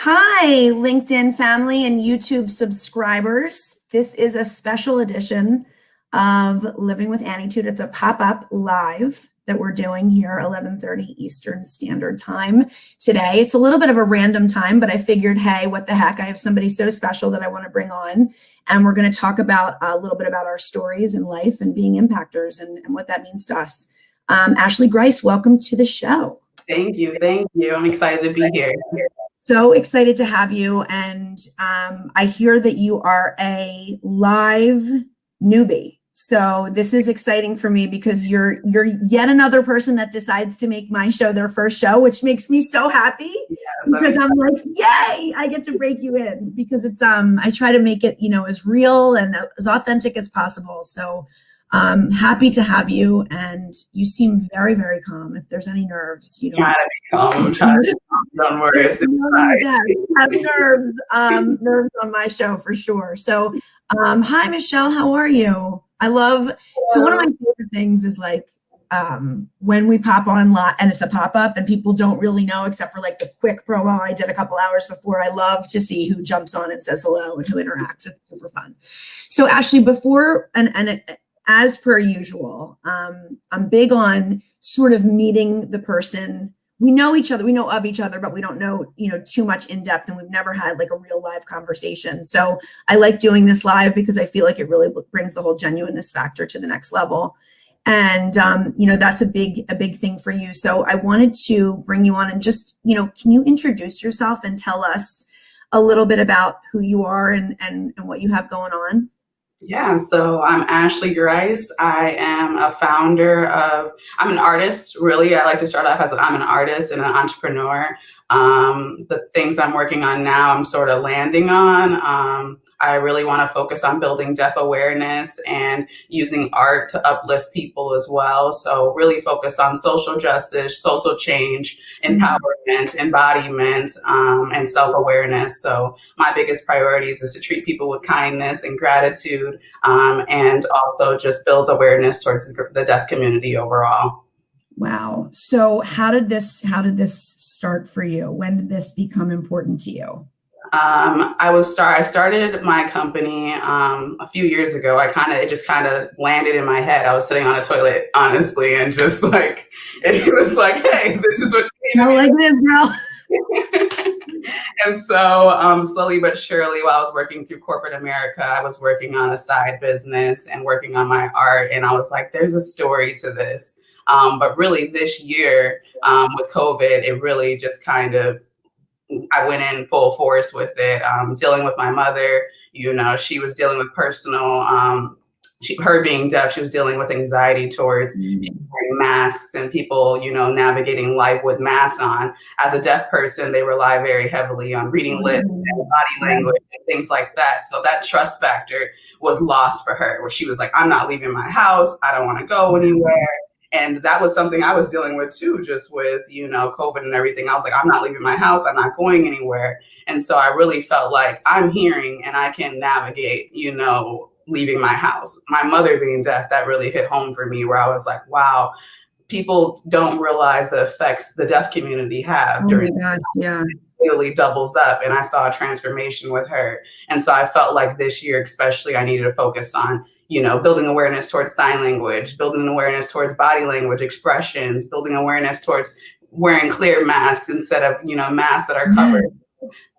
Hi, LinkedIn family and YouTube subscribers. This is a special edition of Living with Annietude. It's a pop-up live that we're doing here, 11:30 Eastern Standard Time today. It's a little bit of a random time, but I figured, hey, what the heck? I have somebody so special that I want to bring on, and we're going to talk about a little bit about our stories in life and being impactors and what that means to us. Ashley Grice, welcome to the show. Thank you. I'm excited to be here. So excited to have you. And I hear that you are a live newbie. So this is exciting for me because you're yet another person that decides to make my show their first show, which makes me so happy. Yes, because I'm like, yay, I get to break you in because it's I try to make it, as real and as authentic as possible. So happy to have you, and you seem very, very calm. If there's any nerves, you don't. Try to be calm. I'm trying to be calm. Don't worry. Have nerves, nerves on my show for sure. So, hi Michelle, how are you? So one of my favorite things is when we pop on live and it's a pop-up and people don't really know except for the quick promo I did a couple hours before. I love to see who jumps on and says hello and who interacts. It's super fun. So Ashley, before as per usual, I'm big on sort of meeting the person. We know each other, we know of each other, but we don't know, too much in depth, and we've never had a real live conversation. So I like doing this live because I feel like it really brings the whole genuineness factor to the next level. And, that's a big thing for you. So I wanted to bring you on and just, can you introduce yourself and tell us a little bit about who you are and what you have going on? Yeah, so I'm Ashley Grice. I am a founder I'm an artist, really. I like to start off as I'm an artist and an entrepreneur. The things I'm working on now, I'm sort of landing on. I really want to focus on building deaf awareness and using art to uplift people as well. So really focus on social justice, social change, empowerment, embodiment, and self-awareness. So my biggest priorities is to treat people with kindness and gratitude, and also just build awareness towards the deaf community overall. Wow. So how did this start for you? When did this become important to you? I started my company a few years ago. It just kind of landed in my head. I was sitting on a toilet, honestly, and just it was like, hey, this is what you need. Like this, girl. And so slowly but surely, while I was working through corporate America, I was working on a side business and working on my art. And I was like, there's a story to this. But really this year with COVID, it really just I went in full force with it, dealing with my mother. She was dealing with personal, her being deaf, she was dealing with anxiety towards people wearing masks and people, navigating life with masks on. As a deaf person, they rely very heavily on reading lips and body language and things like that. So that trust factor was lost for her, where she was like, I'm not leaving my house. I don't want to go anywhere. And that was something I was dealing with too, just with, COVID and everything. I was like, I'm not leaving my house. I'm not going anywhere. And so I really felt like I'm hearing and I can navigate, leaving my house. My mother being deaf, that really hit home for me, where I was like, wow, people don't realize the effects the deaf community have during that. Yeah. It really doubles up. And I saw a transformation with her. And so I felt like this year, especially, I needed to focus on building awareness towards sign language, building awareness towards body language expressions, building awareness towards wearing clear masks instead of, masks that are covered.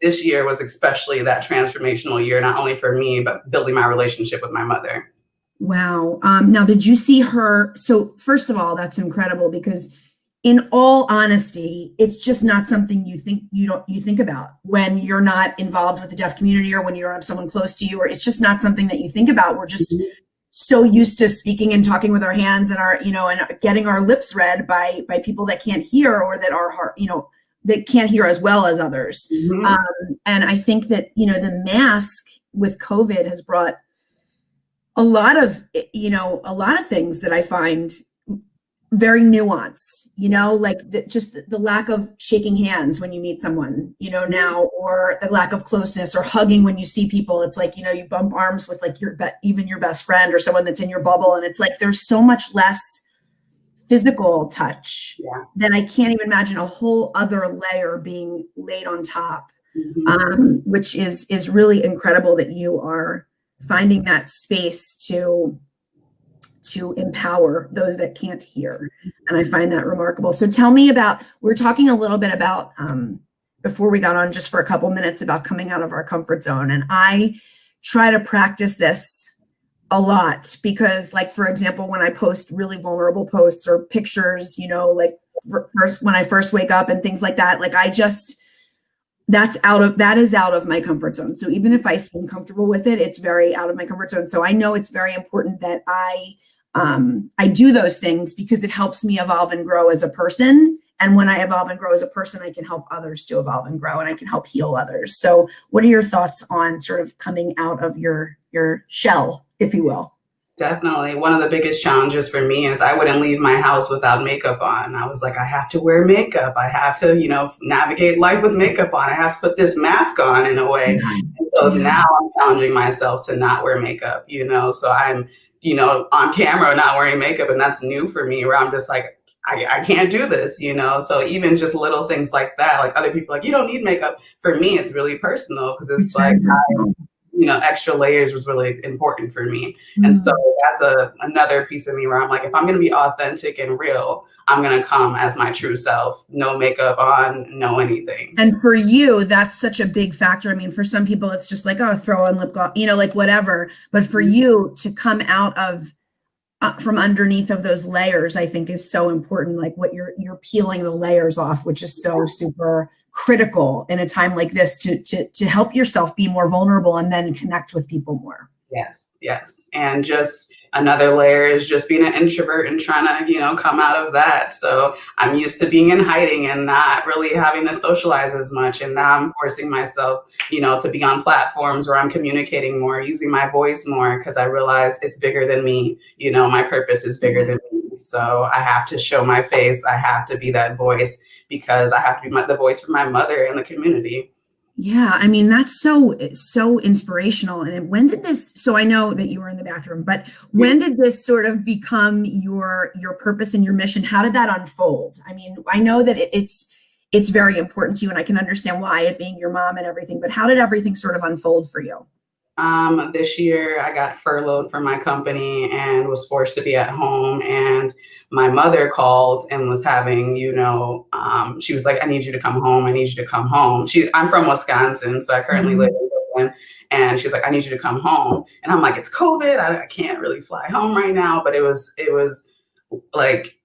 This year was especially that transformational year, not only for me, but building my relationship with my mother. Wow. Now, did you see her? So first of all, that's incredible because in all honesty, it's just not something you think about when you're not involved with the deaf community or when you're on someone close to you, or it's just not something that you think about. We're just so used to speaking and talking with our hands and and getting our lips read by people that can't hear or that are hard, that can't hear as well as others. And I think that, the mask with COVID has brought a lot of things that I find very nuanced, just the lack of shaking hands when you meet someone, now, or the lack of closeness or hugging when you see people. It's like, you bump arms with even your best friend or someone that's in your bubble. And it's like, there's so much less physical touch that I can't even imagine a whole other layer being laid on top which is really incredible that you are finding that space to empower those that can't hear. And I find that remarkable. So tell me about, we're talking a little bit about, before we got on just for a couple minutes, about coming out of our comfort zone. And I try to practice this a lot because, like, for example, when I post really vulnerable posts or pictures, you know, like when I first wake up and things like that, like that is out of my comfort zone. So even if I seem comfortable with it, it's very out of my comfort zone. So I know it's very important that I do those things because it helps me evolve and grow as a person. And when I evolve and grow as a person, I can help others to evolve and grow, and I can help heal others. So what are your thoughts on sort of coming out of your shell, if you will? Definitely. One of the biggest challenges for me is I wouldn't leave my house without makeup on. I was like, I have to wear makeup. I have to, navigate life with makeup on. I have to put this mask on in a way. And so now I'm challenging myself to not wear makeup, so I'm, on camera not wearing makeup. And that's new for me, where I'm just like, I can't do this, so even just little things like that, like other people like, you don't need makeup. For me, it's really personal because it's like, extra layers was really important for me. And so that's another piece of me where I'm like, if I'm going to be authentic and real, I'm going to come as my true self, no makeup on, no anything. And for you, that's such a big factor. I mean, for some people, it's just like, oh, throw on lip gloss, like whatever. But for you to come out of from underneath of those layers, I think is so important. Like what you're peeling the layers off, which is so super critical in a time like this to help yourself be more vulnerable and then connect with people more. Yes. And just another layer is just being an introvert and trying to, come out of that. So I'm used to being in hiding and not really having to socialize as much. And now I'm forcing myself, to be on platforms where I'm communicating more, using my voice more, because I realize it's bigger than me. My purpose is bigger than me. So I have to show my face. I have to be that voice because I have to be the voice for my mother and the community. Yeah, I mean, that's so inspirational. And when did this, so I know that you were in the bathroom, but when did this sort of become your purpose and your mission? How did that unfold? I mean, I know that it's very important to you and I can understand why, it being your mom and everything, but how did everything sort of unfold for you? This year I got furloughed from my company and was forced to be at home, and my mother called and was having, she was like, I need you to come home. I need you to come home. I'm from Wisconsin, so I currently live in Brooklyn. And she was like, I need you to come home. And I'm like, it's COVID. I can't really fly home right now. But it was like,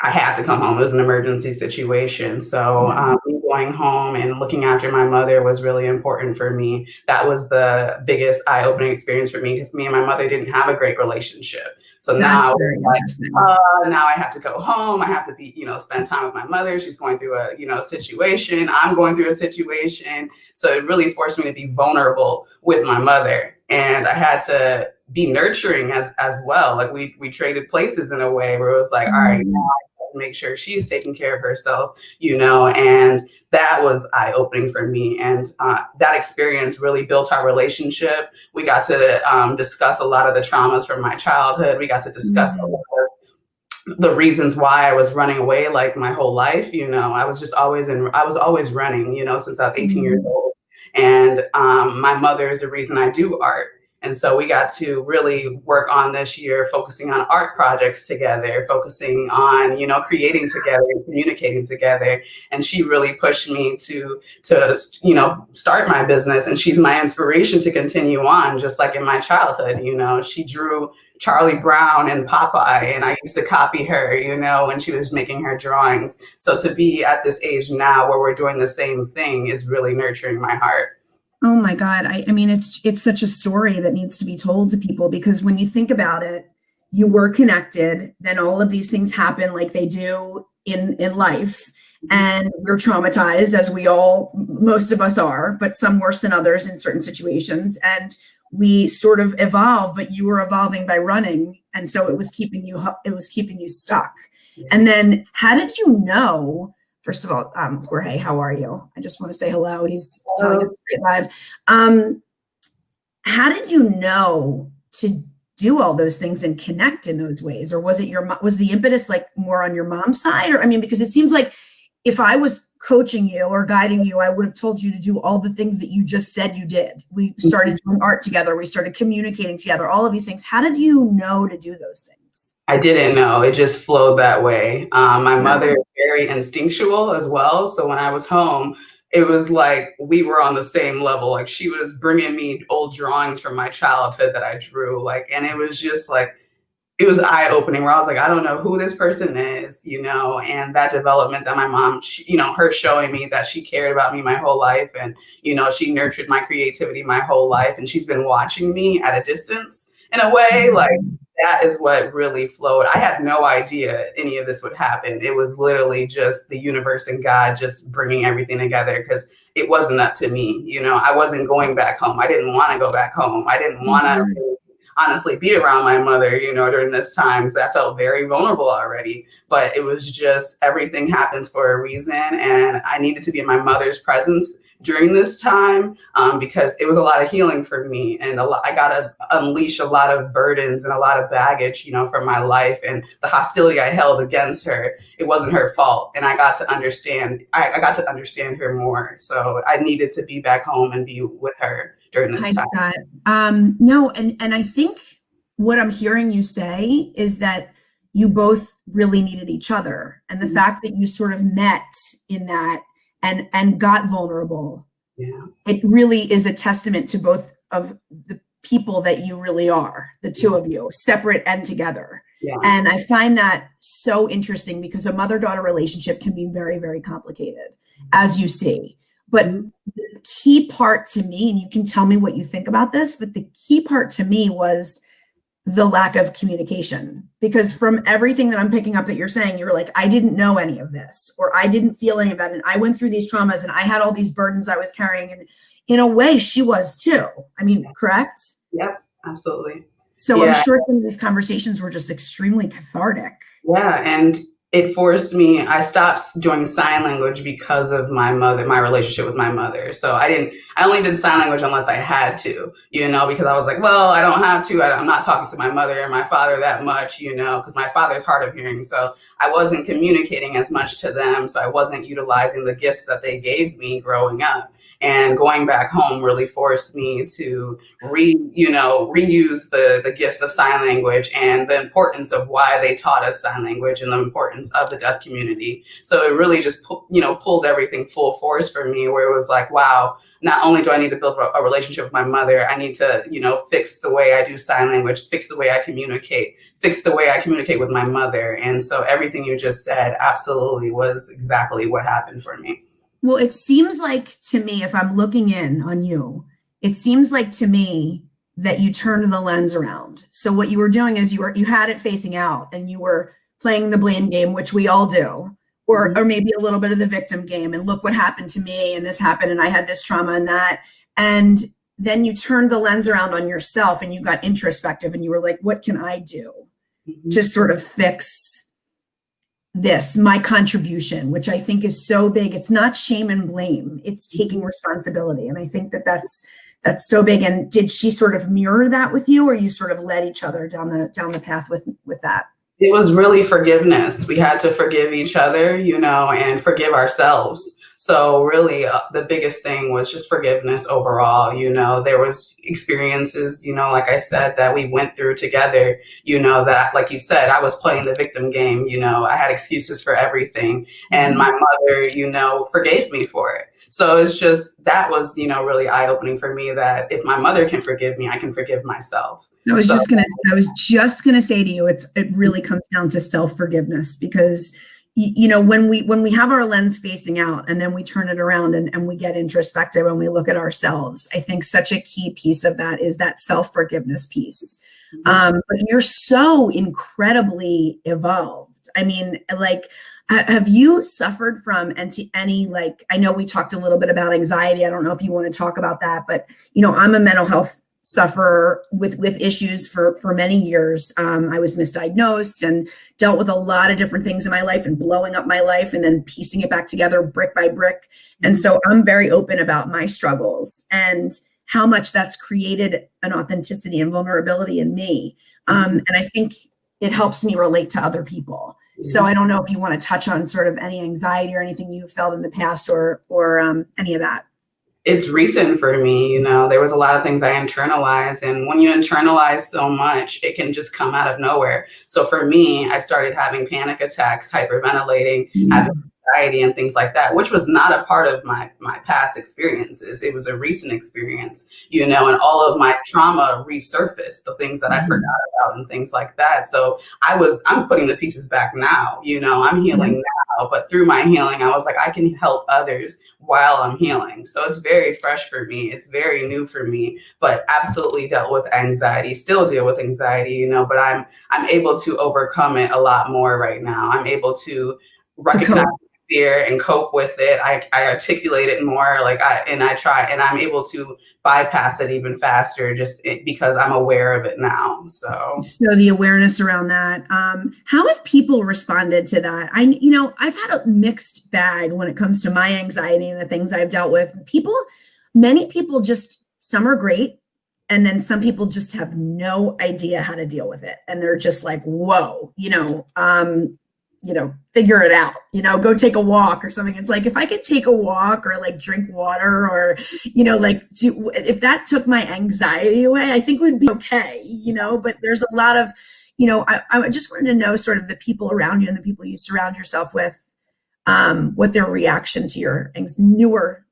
I had to come home. It was an emergency situation. So me going home and looking after my mother was really important for me. That was the biggest eye-opening experience for me because me and my mother didn't have a great relationship. So now I have to go home. I have to be, spend time with my mother. She's going through a, situation. I'm going through a situation. So it really forced me to be vulnerable with my mother. And I had to be nurturing as well. Like we traded places in a way where it was like, all right, now I have to make sure she's taking care of herself, and that was eye-opening for me. And that experience really built our relationship. We got to discuss a lot of the traumas from my childhood. We got to discuss a lot of the reasons why I was running away, like my whole life. I was always running, since I was 18 years old. And my mother is the reason I do art. And so we got to really work on this year, focusing on art projects together, focusing on, creating together and communicating together. And she really pushed me to start my business. And she's my inspiration to continue on, just like in my childhood. She drew Charlie Brown and Popeye, and I used to copy her, when she was making her drawings. So to be at this age now where we're doing the same thing is really nurturing my heart. Oh my God. I mean, it's such a story that needs to be told to people, because when you think about it, you were connected, then all of these things happen like they do in life. And we're traumatized, as most of us are, but some worse than others in certain situations. And we sort of evolve, but you were evolving by running. And so it was keeping you stuck. And then how did you know? First of all, Jorge, how are you? I just want to say hello. He's telling us straight live. How did you know to do all those things and connect in those ways? Or was the impetus like more on your mom's side? Or, I mean, because it seems like if I was coaching you or guiding you, I would have told you to do all the things that you just said you did. We started doing art together. We started communicating together, all of these things. How did you know to do those things? I didn't know. It just flowed that way. My mother is very instinctual as well. So when I was home, it was like we were on the same level. Like she was bringing me old drawings from my childhood that I drew. Like, and it was just like, it was eye-opening where I was like, I don't know who this person is, you know, and that development that my mom, you know, her showing me that she cared about me my whole life. And, you know, she nurtured my creativity my whole life. And she's been watching me at a distance in a way, like that is what really flowed. I had no idea any of this would happen. It was literally just the universe and God just bringing everything together because it wasn't up to me. You know, I wasn't going back home. I didn't want to go back home. I didn't want to honestly be around my mother, you know, during this time, because I felt very vulnerable already. But it was just everything happens for a reason. And I needed to be in my mother's presence during this time because it was a lot of healing for me. And I got to unleash a lot of burdens and a lot of baggage, you know, from my life and the hostility I held against her. It wasn't her fault. And I got to understand, I got to understand her more. So I needed to be back home and be with her during this time. No, and I think what I'm hearing you say is that you both really needed each other. And the fact that you sort of met in that and got vulnerable, it really is a testament to both of the people that you really are, the two of you, separate and together. And I find that so interesting because a mother-daughter relationship can be very, very complicated, as you see. But the key part to me, and you can tell me what you think about this, but the key part to me was the lack of communication. Because from everything that I'm picking up that you're saying, you're like, I didn't know any of this, or I didn't feel any of that. And I went through these traumas and I had all these burdens I was carrying. And in a way, she was too. I mean, correct? Yep, absolutely. So I'm sure some of these conversations were just extremely cathartic. Yeah, and it forced me, I stopped doing sign language because of my mother, my relationship with my mother. So I only did sign language unless I had to, you know, because I was like, well, I don't have to, I'm not talking to my mother and my father that much, you know, because my father's hard of hearing. So I wasn't communicating as much to them. So I wasn't utilizing the gifts that they gave me growing up. And going back home really forced me to reuse the gifts of sign language and the importance of why they taught us sign language and the importance of the deaf community. So it really just pulled everything full force for me, where it was like, wow, not only do I need to build a relationship with my mother, I need to, fix the way I do sign language, fix the way I communicate, fix the way I communicate with my mother. And so everything you just said absolutely was exactly what happened for me. Well, it seems like to me, if I'm looking in on you, it seems like to me that you turned the lens around. So what you were doing is you had it facing out and you were playing the blame game, which we all do, or maybe a little bit of the victim game. And look what happened to me, and this happened, and I had this trauma and that. And then you turned the lens around on yourself and you got introspective and you were like, what can I do to sort of fix this, my contribution, which I think is so big. It's not shame and blame, it's taking responsibility. And I think that that's so big. And did she sort of mirror that with you, or you sort of led each other down the path with that? It was really forgiveness. We had to forgive each other, and forgive ourselves. So really the biggest thing was just forgiveness overall. There was experiences, like I said, that we went through together, that, like you said, I was playing the victim game. I had excuses for everything, and my mother, forgave me for it. So it's just, that was, really eye-opening for me, that if my mother can forgive me, I can forgive myself. I was just gonna say to you, it really comes down to self-forgiveness, because when we have our lens facing out and then we turn it around and we get introspective and we look at ourselves, I think such a key piece of that is that self-forgiveness piece. But you're so incredibly evolved. I mean, like, have you suffered from any, like, I know we talked a little bit about anxiety. I don't know if you want to talk about that, but, I'm a mental health sufferer with issues for many years. I was misdiagnosed and dealt with a lot of different things in my life and blowing up my life and then piecing it back together brick by brick. And so I'm very open about my struggles and how much that's created an authenticity and vulnerability in me. And I think it helps me relate to other people. So I don't know if you want to touch on sort of any anxiety or anything you felt in the past or any of that. It's recent for me, you know, there was a lot of things I internalized, and when you internalize so much, it can just come out of nowhere. So for me, I started having panic attacks, hyperventilating, having anxiety and things like that, which was not a part of my past experiences. It was a recent experience, you know, and all of my trauma resurfaced, the things that I forgot about and things like that. So I'm putting the pieces back now, you know, I'm healing now, but through my healing, I was like, I can help others while I'm healing. So it's very fresh for me. It's very new for me, but absolutely dealt with anxiety, still deal with anxiety, you know, but I'm able to overcome it a lot more right now. I'm able to recognize fear and cope with it. I articulate it more, like I try, and I'm able to bypass it even faster because I'm aware of it now. So the awareness around that. How have people responded to that? I've had a mixed bag when it comes to my anxiety and the things I've dealt with. Many people some are great. And then some people just have no idea how to deal with it. And they're just like, whoa, figure it out, go take a walk or something. It's like, if I could take a walk or like drink water or, if that took my anxiety away, I think we'd be okay, but there's a lot of, I just wanted to know sort of the people around you and the people you surround yourself with, what their reaction to your newer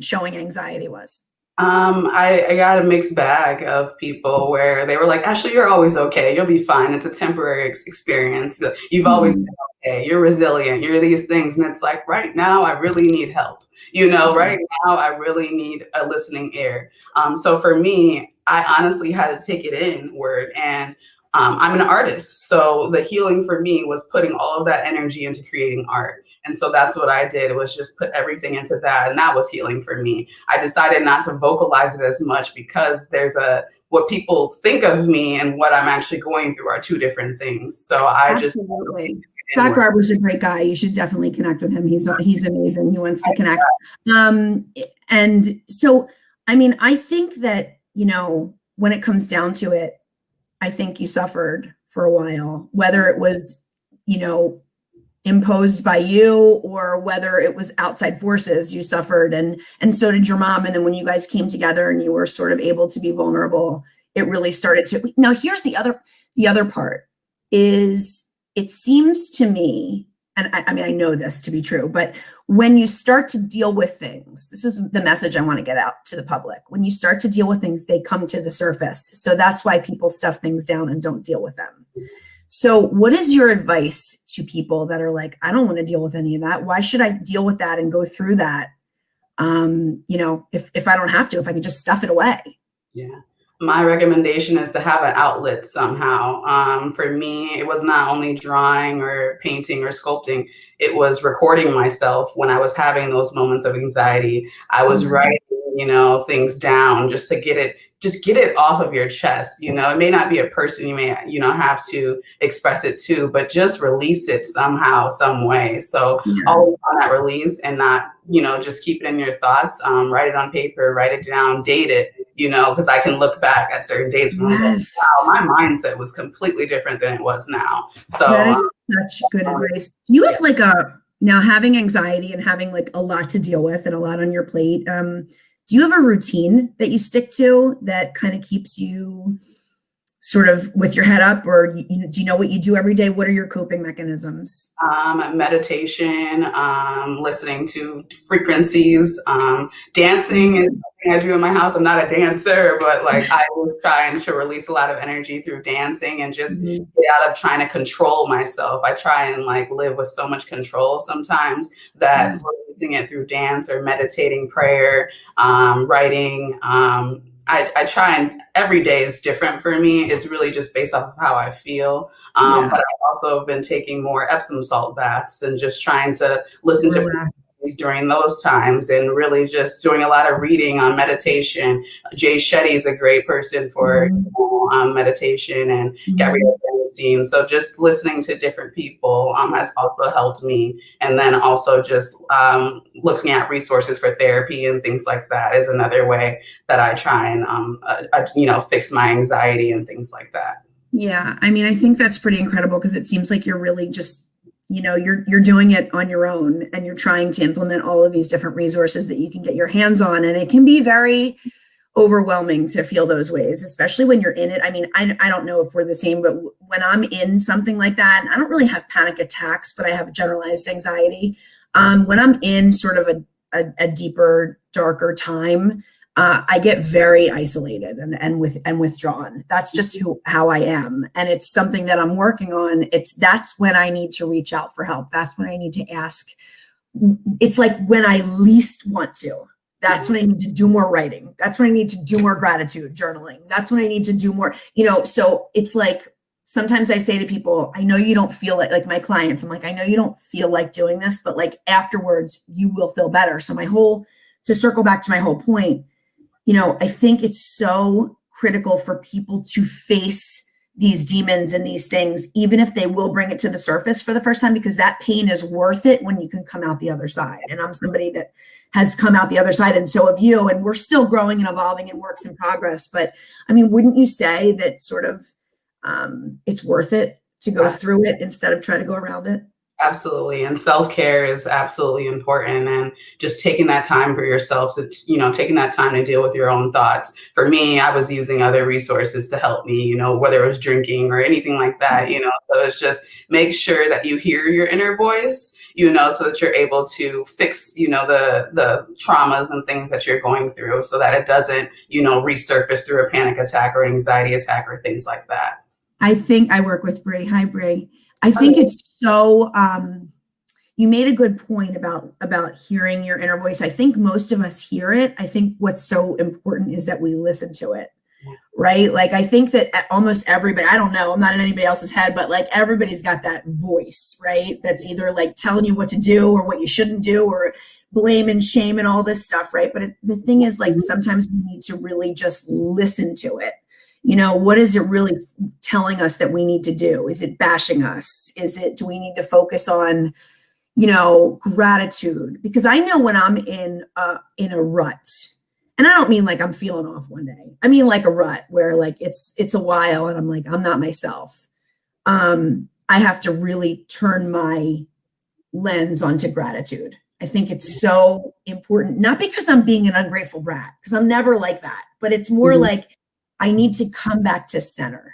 showing anxiety was. I got a mixed bag of people where they were like, Ashley, you're always okay. You'll be fine. It's a temporary experience. You've always been okay. You're resilient. You're these things. And it's like, right now, I really need help. Right now, I really need a listening ear. So for me, I honestly had to take it inward, and I'm an artist. So the healing for me was putting all of that energy into creating art. And so that's what I did, was just put everything into that. And that was healing for me. I decided not to vocalize it as much because what people think of me and what I'm actually going through are two different things. So Absolutely. Scott Garber's a great guy. You should definitely connect with him. He's amazing. He wants to connect. And so, I think that, when it comes down to it, I think you suffered for a while, whether it was, imposed by you or whether it was outside forces, you suffered, and so did your mom. And then when you guys came together and you were sort of able to be vulnerable, it really started to. Now, here's the other part is, it seems to me, and I know this to be true, but when you start to deal with things, this is the message I want to get out to the public. When you start to deal with things, they come to the surface. So that's why people stuff things down and don't deal with them. So what is your advice to people that are like, I don't want to deal with any of that. Why should I deal with that and go through that? If I don't have to, if I can just stuff it away. Yeah. My recommendation is to have an outlet somehow. For me, it was not only drawing or painting or sculpting, it was recording myself when I was having those moments of anxiety. I was writing, things down just to get it off of your chest. It may not be a person you may, have to express it to, but just release it somehow, some way. So always on that release and not, just keep it in your thoughts, write it on paper, write it down, date it, because I can look back at certain dates when wow, my mindset was completely different than it was now. So that is such good advice. Do you have now having anxiety and having like a lot to deal with and a lot on your plate, do you have a routine that you stick to that kind of keeps you sort of with your head up, or do you know what you do every day? What are your coping mechanisms? Meditation, listening to frequencies, dancing is something I do in my house. I'm not a dancer, but like I was trying to release a lot of energy through dancing and just get out of trying to control myself. I try and like live with so much control sometimes that releasing it through dance or meditating, prayer, writing, I try, and every day is different for me. It's really just based off of how I feel. But I've also been taking more Epsom salt baths and just trying to listen to frequencies during those times, and really just doing a lot of reading on meditation. Jay Shetty is a great person for meditation, and Gabrielle Bernstein. So just listening to different people has also helped me. And then also just looking at resources for therapy and things like that is another way that I try and, fix my anxiety and things like that. Yeah. I think that's pretty incredible, because it seems like you're really just you're doing it on your own, and you're trying to implement all of these different resources that you can get your hands on. And it can be very overwhelming to feel those ways, especially when you're in it. I mean, I don't know if we're the same, but when I'm in something like that, and I don't really have panic attacks, but I have generalized anxiety. When I'm in sort of a deeper, darker time, I get very isolated and withdrawn. That's just how I am. And it's something that I'm working on. That's when I need to reach out for help. That's when I need to ask. It's like when I least want to. That's when I need to do more writing. That's when I need to do more gratitude journaling. That's when I need to do more, so it's like, sometimes I say to people, I know you don't feel like my clients, I'm like, I know you don't feel like doing this, but like afterwards you will feel better. So to circle back to my whole point, I think it's so critical for people to face these demons and these things, even if they will bring it to the surface for the first time, because that pain is worth it when you can come out the other side. And I'm somebody that has come out the other side, and so have you, and we're still growing and evolving and works in progress. But I mean, wouldn't you say that sort of it's worth it to go through it instead of try to go around it? Absolutely. And self-care is absolutely important. And just taking that time for yourself to, taking that time to deal with your own thoughts. For me, I was using other resources to help me, whether it was drinking or anything like that, so it's just make sure that you hear your inner voice, so that you're able to fix, the traumas and things that you're going through, so that it doesn't, resurface through a panic attack or anxiety attack or things like that. I think I work with Brie. Hi, Brie. I think it's so, you made a good point about hearing your inner voice. I think most of us hear it. I think what's so important is that we listen to it, right? Like, I think that almost everybody, I don't know, I'm not in anybody else's head, but like everybody's got that voice, right? That's either like telling you what to do or what you shouldn't do, or blame and shame and all this stuff, right? But the thing is, like, sometimes we need to really just listen to it. What is it really telling us that we need to do? Is it bashing us? Do we need to focus on, gratitude? Because I know when I'm in a rut, and I don't mean like I'm feeling off one day. I mean like a rut where like it's a while and I'm like, I'm not myself. I have to really turn my lens onto gratitude. I think it's so important, not because I'm being an ungrateful brat, because I'm never like that, but it's more like, I need to come back to center.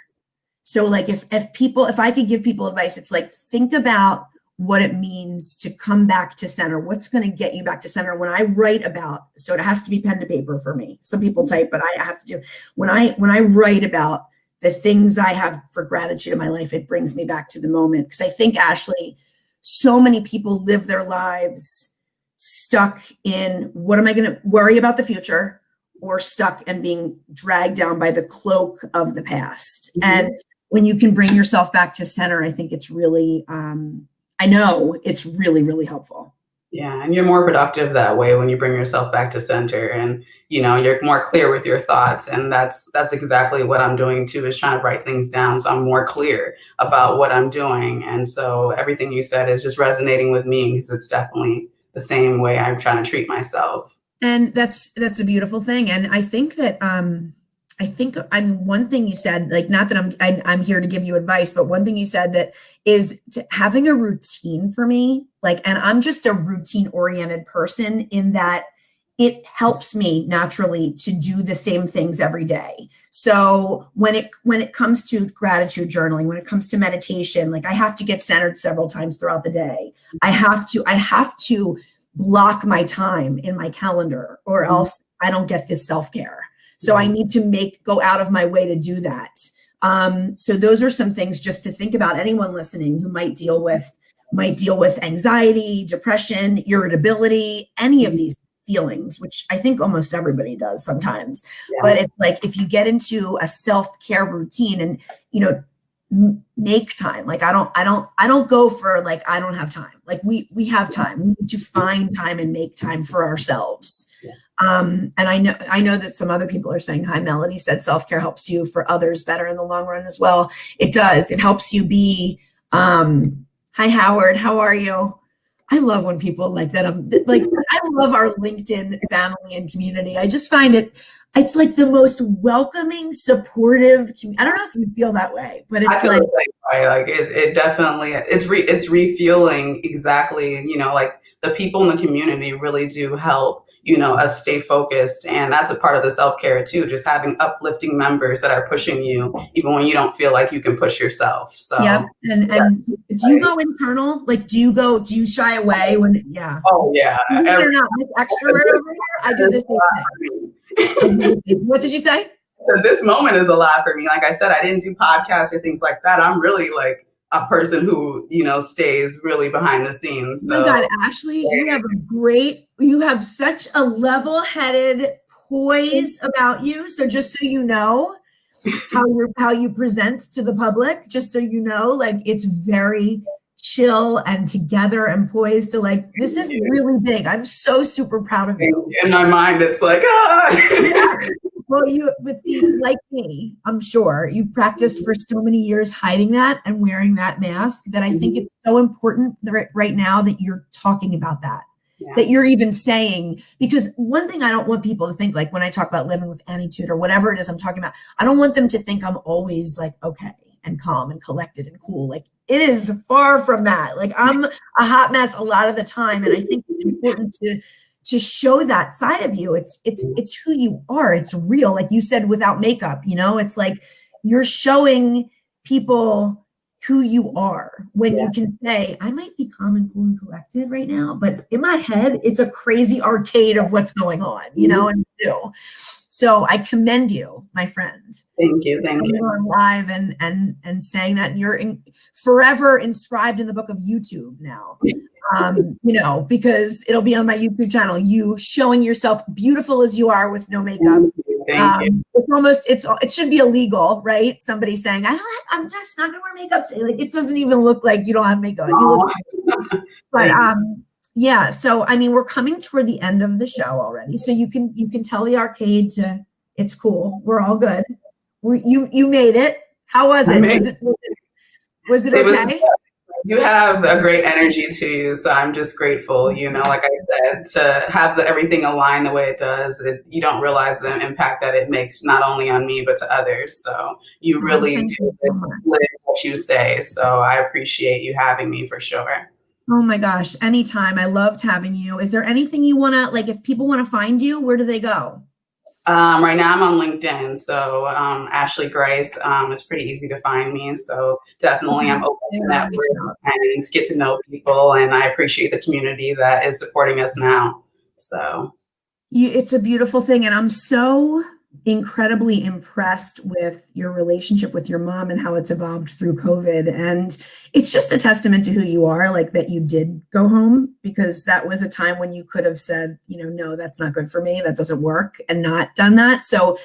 So like if I could give people advice, it's like, think about what it means to come back to center. What's going to get you back to center? When I write about, so it has to be pen to paper for me. Some people type, but I have to do, when I write about the things I have for gratitude in my life, it brings me back to the moment. Because I think, Ashley, so many people live their lives stuck in, what am I going to worry about the future? Or stuck and being dragged down by the cloak of the past. And when you can bring yourself back to center, I think it's really, I know it's really, really helpful. Yeah. And you're more productive that way when you bring yourself back to center, and, you're more clear with your thoughts. And that's exactly what I'm doing too, is trying to write things down, so I'm more clear about what I'm doing. And so everything you said is just resonating with me, because it's definitely the same way I'm trying to treat myself. And that's a beautiful thing. And I think that, one thing you said, like, not that I'm here to give you advice, but one thing you said that is having a routine for me, like, and I'm just a routine oriented person, in that it helps me naturally to do the same things every day. So when it comes to gratitude journaling, when it comes to meditation, like, I have to get centered several times throughout the day. I have to block my time in my calendar, or else I don't get this self-care. So I need to go out of my way to do that. So those are some things just to think about. Anyone listening who might deal with anxiety, depression, irritability, any of these feelings, which I think almost everybody does sometimes. Yeah. But it's like, if you get into a self-care routine and, make time. Like, I don't go for like, I don't have time. Like, we have time. We need to find time and make time for ourselves. Yeah. And I know that some other people are saying, hi, Melody said self-care helps you for others better in the long run as well. It does. It helps you be, hi, Howard, how are you? I love when people like that. I love our LinkedIn family and community. I just find it, it's like the most welcoming, supportive. I don't know if you feel that way, but I it's feel like, the same way. Like it definitely, it's refueling exactly, like the people in the community really do help, us stay focused. And that's a part of the self-care too, just having uplifting members that are pushing you even when you don't feel like you can push yourself. yep. So And do you go internal? Like, do you shy away when, yeah. oh yeah. Believe it or not, this extrovert over here, I do the same thing. What did you say? So this moment is a lot for me. Like I said, I didn't do podcasts or things like that. I'm really like a person who, stays really behind the scenes. Oh my So God, Ashley, you have such a level-headed poise about you. So just so you know how you present to the public, just so you know, like it's very chill and together and poised. So like this is really big. I'm so super proud of you. In my mind, it's like, ah. Well, but see, like me, I'm sure you've practiced for so many years hiding that and wearing that mask that I think it's so important right now that you're talking about that, that you're even saying, because one thing I don't want people to think, like when I talk about living with Annietude or whatever it is I'm talking about, I don't want them to think I'm always like, okay, and calm and collected and cool. Like it is far from that. Like I'm a hot mess a lot of the time. And I think it's important to show that side of you. It's who you are. It's real. Like you said, without makeup, it's like you're showing people who you are when you can say, I might be calm and cool and collected right now, but in my head, it's a crazy arcade of what's going on, and do. So I commend you, my friend. Thank you. Thank you. You're live and saying that you're forever inscribed in the book of YouTube now. Because it'll be on my YouTube channel, you showing yourself beautiful as you are with no makeup. Thank you. It should be illegal, right? Somebody saying, I'm just not gonna wear makeup today. Like it doesn't even look like you don't have makeup. But yeah, so I mean we're coming toward the end of the show already. So you can tell the arcade it's cool. We're all good. You made it. How was it? Was it okay? You have a great energy to you, so I'm just grateful. Like I said, to have everything align the way it does. You don't realize the impact that it makes not only on me but to others. So you really do live what you say. So I appreciate you having me for sure. Oh my gosh, anytime. I loved having you. Is there anything you want to, like, if people want to find you, where do they go? Right now I'm on LinkedIn, so Ashley Grice. It's pretty easy to find me. So definitely I'm open to network and get to know people, and I appreciate the community that is supporting us now. So it's a beautiful thing, and I'm so incredibly impressed with your relationship with your mom and how it's evolved through COVID. And it's just a testament to who you are, like that you did go home, because that was a time when you could have said, no, that's not good for me. That doesn't work, and not done that. So,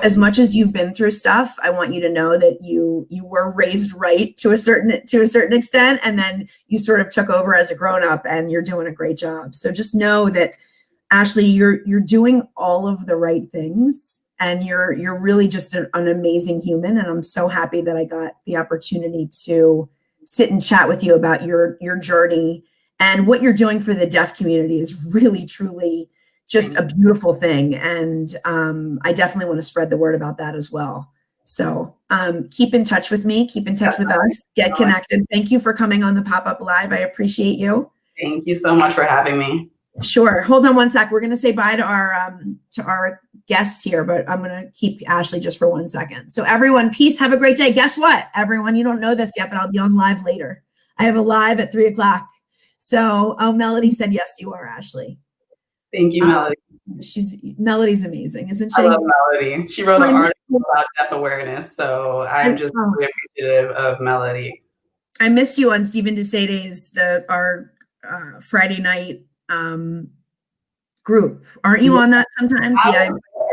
as much as you've been through stuff, I want you to know that you were raised right to a certain extent. And then you sort of took over as a grown up, and you're doing a great job. So just know that, Ashley, you're doing all of the right things, and you're really just an amazing human. And I'm so happy that I got the opportunity to sit and chat with you about your journey, and what you're doing for the deaf community is really, truly just a beautiful thing. And I definitely want to spread the word about that as well. So keep in touch with me, keep in touch with us, get connected. Thank you for coming on the Pop-Up Live. I appreciate you. Thank you so much for having me. Sure. Hold on one sec. We're going to say bye to our guests here, but I'm going to keep Ashley just for 1 second. So everyone, peace. Have a great day. Guess what? Everyone, you don't know this yet, but I'll be on live later. I have a live at 3:00. So, Melody said, yes, you are, Ashley. Thank you, Melody. Melody's amazing, isn't she? I love Melody. She wrote an article about deaf awareness. So I'm just really appreciative of Melody. I missed you on Stephen DeSade's, our Friday night group. Aren't you on that sometimes?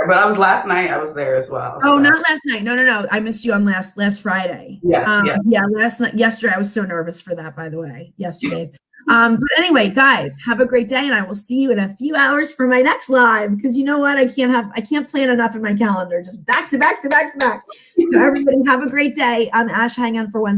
But I was last night. I was there as well. Oh, so. Not last night. No. I missed you on last Friday. Yeah. Yesterday. I was so nervous for that, by the way. Yesterday's. But anyway, guys, have a great day, and I will see you in a few hours for my next live, because you know what? I can't plan enough in my calendar. Just back to back to back to back. So everybody have a great day. I'm Ash. Hang on for 1 second.